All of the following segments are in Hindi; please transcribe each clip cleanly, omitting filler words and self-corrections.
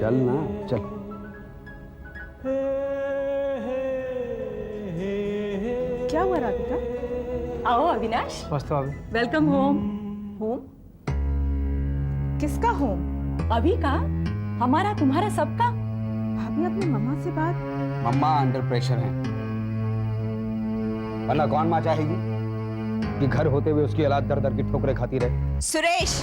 चल ना, चल। क्या हुआ राधिका? आओ अविनाश। मस्त भाभी। Welcome home. होम? किसका होम? अभी का? हमारा, तुम्हारा, सबका। भाभी अपनी मम्मा से बात। मम्मा अंडर प्रेशर है, वरना कौन माँ चाहेगी कि घर होते हुए उसकी औलाद दर दर की ठोकरें खाती रहे। सुरेश,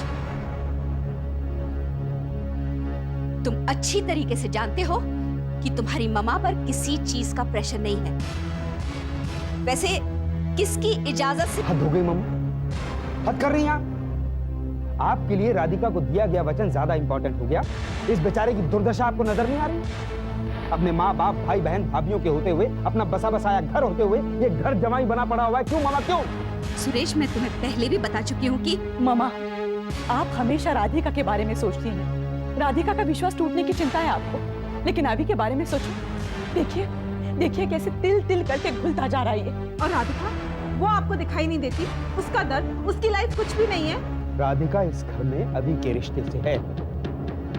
तुम अच्छी तरीके से जानते हो कि तुम्हारी मम्मा पर किसी चीज का प्रेशर नहीं है। वैसे किसकी इजाजत से? हद हो गई मम्मा, हद कर रही हैं आप। आपके लिए राधिका को दिया गया वचन ज्यादा इंपॉर्टेंट हो गया। इस बेचारे की दुर्दशा आपको नजर नहीं आ रही? अपने माँ बाप, भाई बहन, भाभीियों के होते हुए, अपना बसा बसाया घर होते हुए ये घर जमाई बना पड़ा हुआ है। क्यों मामा, क्यों? सुरेश, मैं तुम्हें पहले भी बता चुकी हूँ कि मामा, आप हमेशा राधिका के बारे में सोचती हैं। राधिका का विश्वास टूटने की चिंता है आपको, लेकिन अभी के बारे में सोचो। देखिए देखिए कैसे तिल तिल करके घुलता जा रहा है। और राधिका, वो आपको दिखाई नहीं देती? उसका दर्द, उसकी लाइफ कुछ भी नहीं है। राधिका इस घर में अभी के रिश्ते से है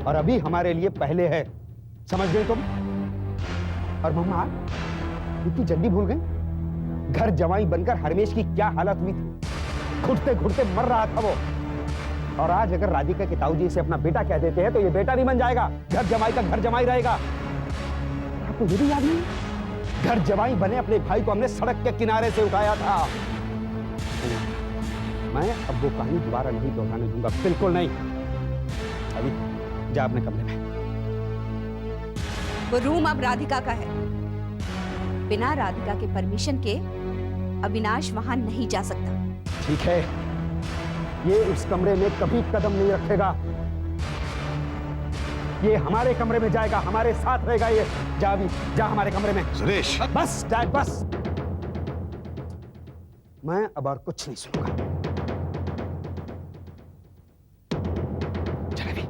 और अभी हमारे लिए पहले है, समझ गए तुम? और मम्मा इतनी जल्दी भूल गई घर जवाई बनकर हरमेश की क्या हालत हुई थी? घुटते घुटते मर रहा था वो। और आज अगर राधिका के ताऊजी इसे अपना बेटा कह देते हैं तो ये बेटा नहीं बन जाएगा, घर जमाई का घर जमाई रहेगा। आपको ये भी याद नहीं? घर जवाई बने अपने भाई को हमने सड़क के किनारे से उठाया था। मैं अब वो कहानी दोबारा नहीं दोहराने दूंगा, बिल्कुल नहीं। अभी जा अपने कमरे में। वो रूम अब राधिका का है। बिना राधिका के परमिशन के अविनाश वहां नहीं जा सकता। ठीक है, ये उस कमरे में कभी कदम नहीं रखेगा। ये हमारे कमरे में जाएगा, हमारे साथ रहेगा। ये जा भी, जा हमारे कमरे में। सुरेश, बस डैड, बस। मैं अब और कुछ नहीं सुनूंगा। चल अभी।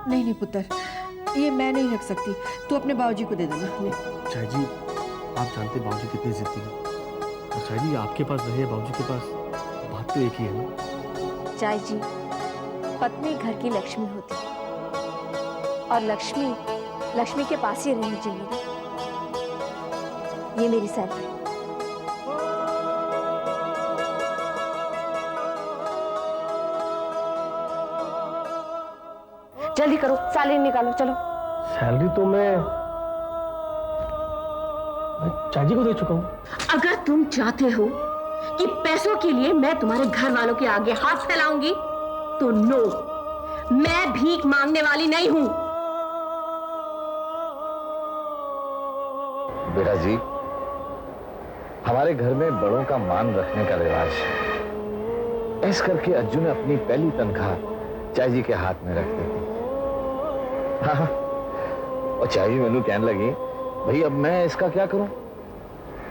नहीं नहीं पुत्र, ये मैं नहीं रख सकती, तू अपने बाबूजी को दे देना। चाय जी, आप जानते बाबूजी कितनी जिद्दी हैं। और चाय जी, आपके पास रहे बाबूजी के पास, बात तो एक ही है ना। चाय जी, पत्नी घर की लक्ष्मी होती है और लक्ष्मी लक्ष्मी के पास ही रहनी चाहिए। ये मेरी सलाह है। जल्दी करो, सैलरी निकालो, चलो। सैलरी तो मैं चाय जी को दे चुका हूँ। अगर तुम चाहते हो कि पैसों के लिए मैं तुम्हारे घर वालों के आगे हाथ फैलाऊंगी तो नो, मैं भीख मांगने वाली नहीं हूं। बेटा जी, हमारे घर में बड़ों का मान रखने का रिवाज है। ऐस करके अज्जू ने अपनी पहली तनख्वाह चाय जी के हाथ में रख दी थी। हाँ, और चाय जी मैनू कहने लगी, भाई अब मैं इसका क्या करूं?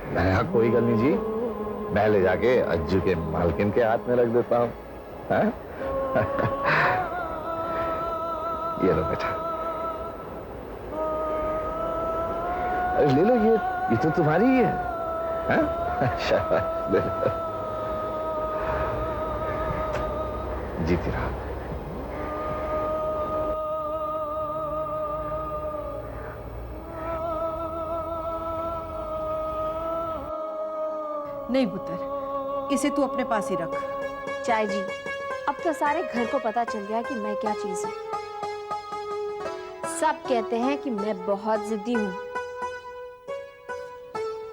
मैं कहा कोई गल नहीं जी, मैं ले जाके अज्जू के मालकिन के हाथ में रख देता हूं। ये लो बेटा, अरे ले लो, ये तो तुम्हारी ही है। शाबाश, ले लो। जीती रहा। नहीं पुत्र, इसे तू अपने पास ही रख। चाय जी, अब तो सारे घर को पता चल गया कि मैं क्या चीज हूँ। सब कहते हैं कि मैं बहुत जिद्दी हूँ।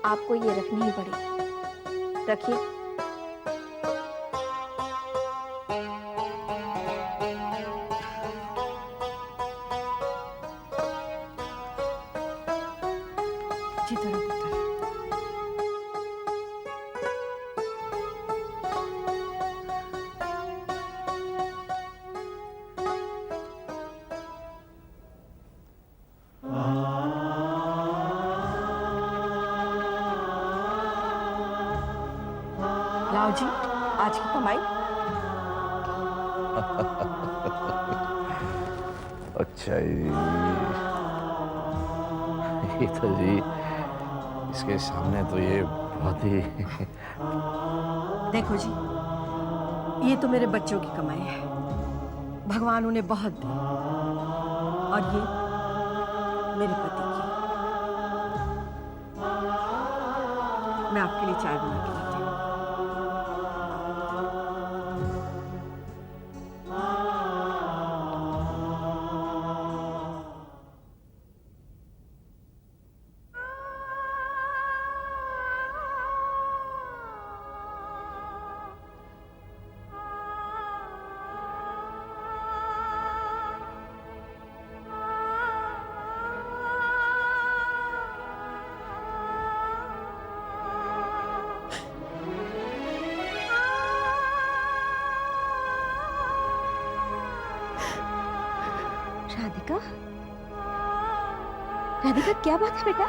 आपको ये रखनी ही पड़ेगी। रखिए। जीते रहो पुत्र। बाबूजी, आज की कमाई। अच्छा जी, ये तो जी इसके सामने तो ये बहुत ही देखो जी, ये तो मेरे बच्चों की कमाई है, भगवान उन्हें बहुत दे, और ये मेरे पति की। मैं आपके लिए चाय बना के लाती हूँ। राधिका, राधिका क्या बात है बेटा?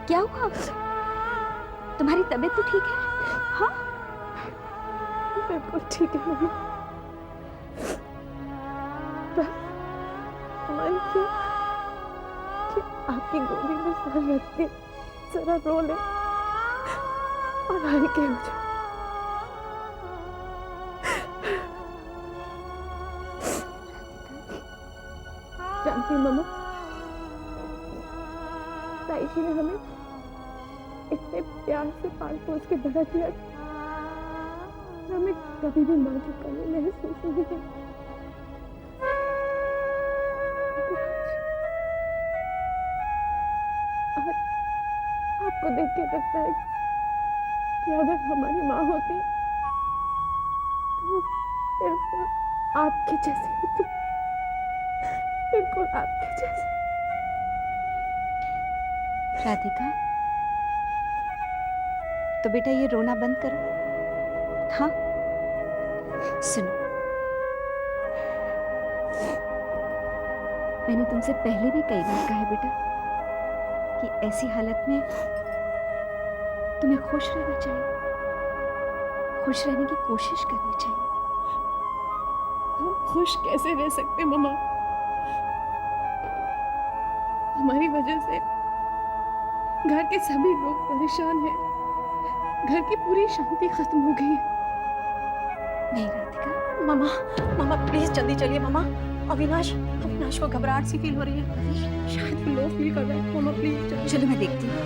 क्या हुआ? तुम्हारी तबीयत तो ठीक है? हाँ, बिल्कुल ठीक है मम्मी। बस मन की कि आपकी गोदी में सर रख के जरा रो ले और हल्के हो जाए। जानती हैं मम्मा, ताई जी ने हमें इतने प्यार से पाल पोस के बड़ा किया, हमें कभी भी मां की कमी महसूस नहीं हुई। आज आपको देख के लगता है कि अगर हमारी माँ होती तो बिल्कुल आपके जैसी होती, बिल्कुल आपके जैसी। राधिका, तो बेटा ये रोना बंद करो। हाँ, सुनो, मैंने तुमसे पहले भी कई बार कहा है बेटा कि ऐसी हालत में तुम्हें खुश रहना चाहिए, खुश रहने की कोशिश करनी चाहिए। हम खुश कैसे रह सकते मम्मा? हमारी वजह से घर के सभी लोग परेशान हैं, घर की पूरी शांति खत्म हो गई है। नहीं राधिका, मामा, मामा प्लीज जल्दी चलिए मामा। अविनाश को घबराहट सी फील हो रही है, शायद वो लो फील कर रहा है। मामा प्लीज चलिए। चलो मैं देखती हूँ।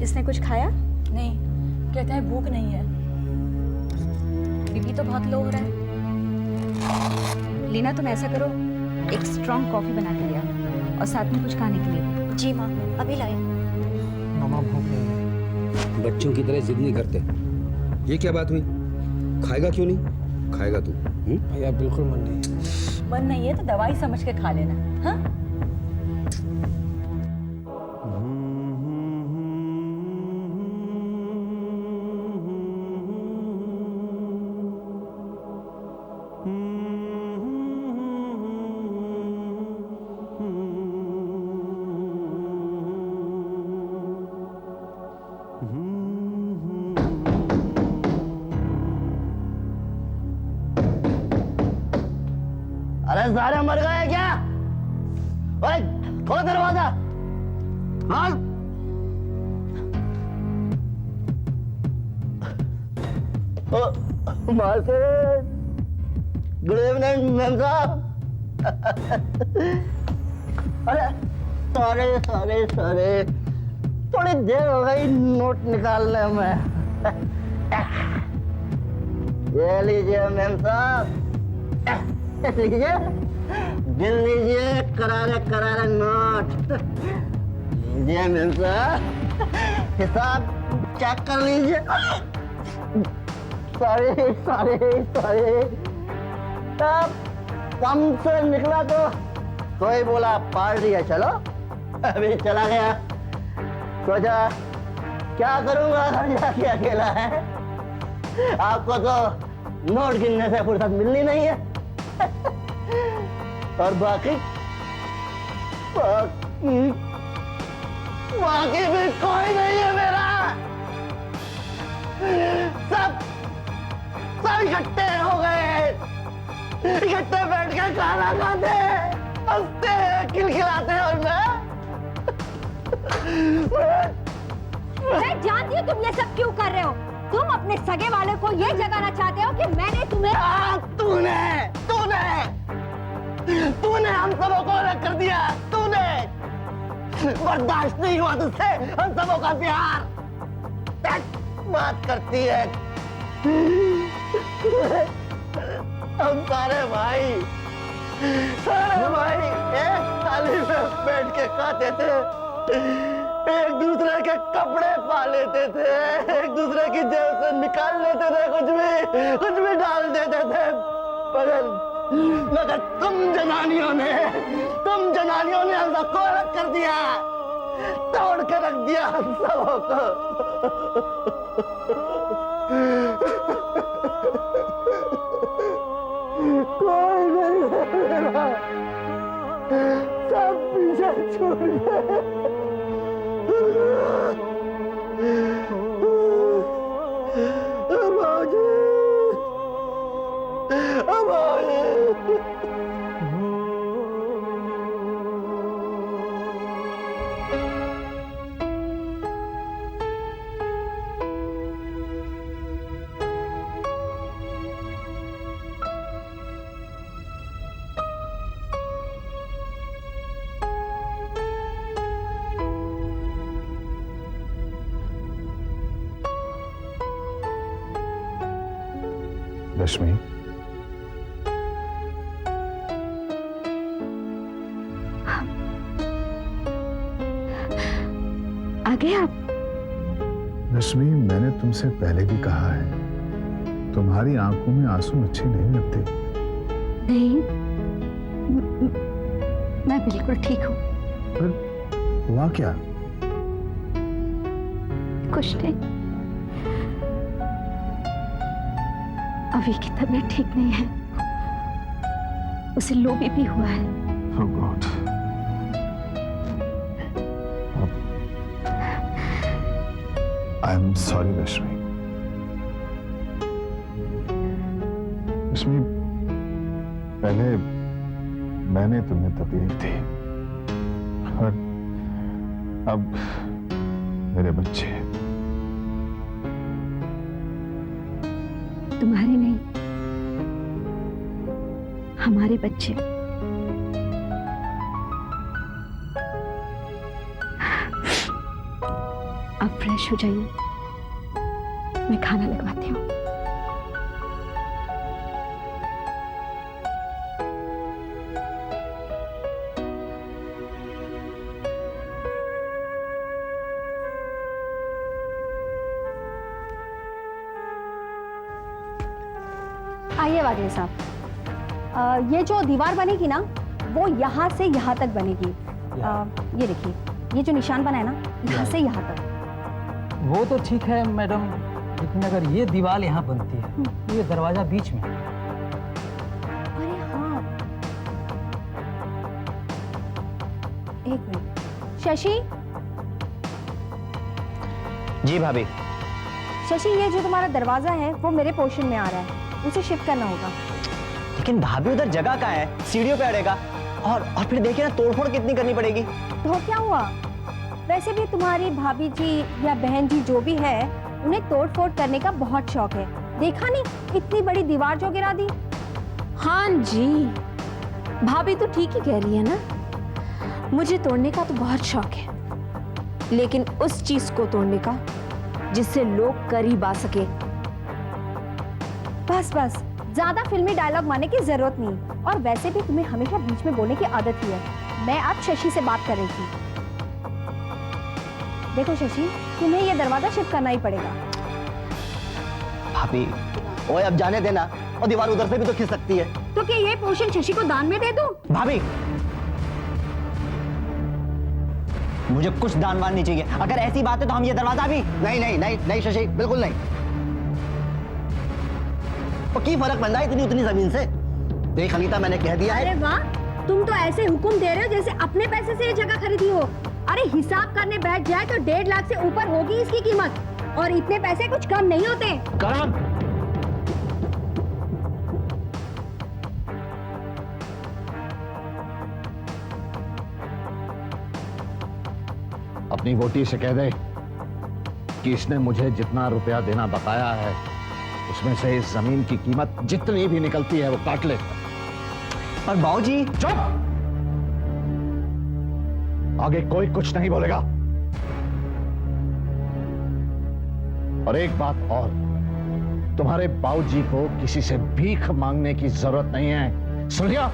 इसने कुछ खाया? नहीं, कहता है भूख नहीं है। बीपी तो बहुत लो हो रहा है। लीना, तुम ऐसा करो, एक स्ट्रॉन्ग कॉफी बना के ले आओ और साथ में कुछ खाने के लिए। जी माँ, अभी लाए। मामा भूख नहीं है। बच्चों की तरह जिद नहीं करते। ये क्या बात हुई? खाएगा क्यों नहीं? खाएगा तू? भैया बिल्कुल मन नहीं है। मन नहीं है तो दवाई समझ के खा लेना। हाँ, अरे सारे मर गए क्या? ओए खोलो दरवाजा। हाँ मार्केट, गुड इवनिंग मैम साहब। अरे सॉरी सॉरी सॉरी, थोड़ी देर हो गई नोट निकालने में। ये लीजिए मैम साहब, लीजिए बिल लीजिए, करारे करारे नोट लीजिए मैम साहब, हिसाब चेक कर लीजिए। सॉरी सॉरी सॉरी, कम से निकला तो कोई बोला पार्टी है, चलो अभी चला गया। सोचा क्या करूंगा घर जाके अकेला है। आपको तो नोट गिनने से फुर्सत मिलनी नहीं है। और बाकी भी कोई नहीं है मेरा। सब इकट्ठे हो गए, इकट्ठे बैठ के खाना खाते हैं, हंसते हैं, खिलखिलाते हैं। और मैं जानती हूँ तुम ये सब क्यों कर रहे हो। तुम अपने सगे वाले को ये जगाना चाहते हो कि मैंने तुम्हें तूने हम सबों को अलग कर दिया। तूने बर्दाश्त नहीं हुआ तुझसे हम सबों का प्यार। बात करती है। हम सारे भाई एक थाली में बैठ के खाते थे, एक दूसरे के कपड़े पा लेते थे, एक दूसरे की जेब से निकाल लेते थे, कुछ भी डाल देते थे। मगर तुम जनानियों ने हम सबको अलग कर दिया, तोड़ के रख दिया हम सबों को। कोई नहीं है मेरा, सब पीछे छूट गए। रश्मि, आ गए आप? रश्मि, मैंने तुमसे पहले भी कहा है, तुम्हारी आंखों में आंसू अच्छे नहीं लगते। नहीं, मैं बिल्कुल ठीक हूँ। पर हुआ क्या? कुछ नहीं, अभी की तबीयत ठीक नहीं है, उसे लो बीपी हुआ है। Oh God. I'm sorry, रश्मि। रश्मि, पहले मैंने तुम्हें तकलीफ दी, और अब मेरे बच्चे। तुम्हारे नहीं, हमारे बच्चे। आप फ्रेश हो जाइए, मैं खाना लगवाती हूँ। आइए वागिल साहब, ये जो दीवार बनेगी ना, वो यहाँ से यहाँ तक बनेगी। ये देखिए, ये जो निशान बना है ना, यहाँ से यहाँ तक। वो तो ठीक है मैडम, लेकिन अगर ये दीवार यहाँ बनती है तो ये दरवाजा बीच में। अरे हाँ, एक मिनट। शशि, जी भाभी। शशि, ये जो तुम्हारा दरवाजा है वो मेरे पोर्शन में आ रहा है, उसे शिफ्ट करना होगा। लेकिन भाभी उधर जगह कहाँ है? सीढ़ियों पे अड़ेगा, और फिर देखिए ना, तोड़फोड़ कितनी करनी पड़ेगी। तो क्या हुआ? वैसे भी तुम्हारी भाभी जी या बहन जी जो भी है, उन्हें तोड़-फोड़ करने का बहुत शौक है। देखा नहीं, इतनी बड़ी दीवार जो गिरा दी। हाँ जी, भाभी तो ठीक ही कह रही है ना। मुझे तोड़ने का तो बहुत शौक है, लेकिन उस चीज को तोड़ने का जिससे लोग करीब आ सके। बस बस, ज्यादा फिल्मी डायलॉग मारने की जरूरत नहीं। और वैसे भी तुम्हें हमेशा बीच में बोलने की आदत ही है। मैं आज शशि से बात कर रही थी। देखो शशि, तुम्हें यह दरवाजा शिफ्ट करना ही पड़ेगा। भाभी, ओए अब जाने देना, और दीवार उधर से भी तो खिंच सकती है। तो क्या ये पोर्शन शशि को दान में दे दूं? भाभी, मुझे कुछ दान वान नहीं चाहिए। अगर ऐसी बात है तो हम ये दरवाजा भी नहीं नहीं नहीं नहीं शशि, बिल्कुल नहीं। और की फर्क बनता है इतनी उतनी जमीन से? देख अनीता, मैंने कह दिया है। अरे वाह, तुम तो ऐसे हुक्म दे रहे हो जैसे अपने पैसे से ये जगह खरीदी हो। अरे हिसाब करने बैठ जाए तो 1.5 लाख से ऊपर होगी इसकी कीमत, और इतने पैसे कुछ कम नहीं होते। करण, अपनी वोटी से कह दे कि इसने मुझे जितना रुपया देना बताया है उसमें से इस जमीन की कीमत जितनी भी निकलती है वो काट ले। पर बाबूजी, चुप! आगे कोई कुछ नहीं बोलेगा। और एक बात और, तुम्हारे बाबूजी को किसी से भीख मांगने की जरूरत नहीं है, सुन लिया?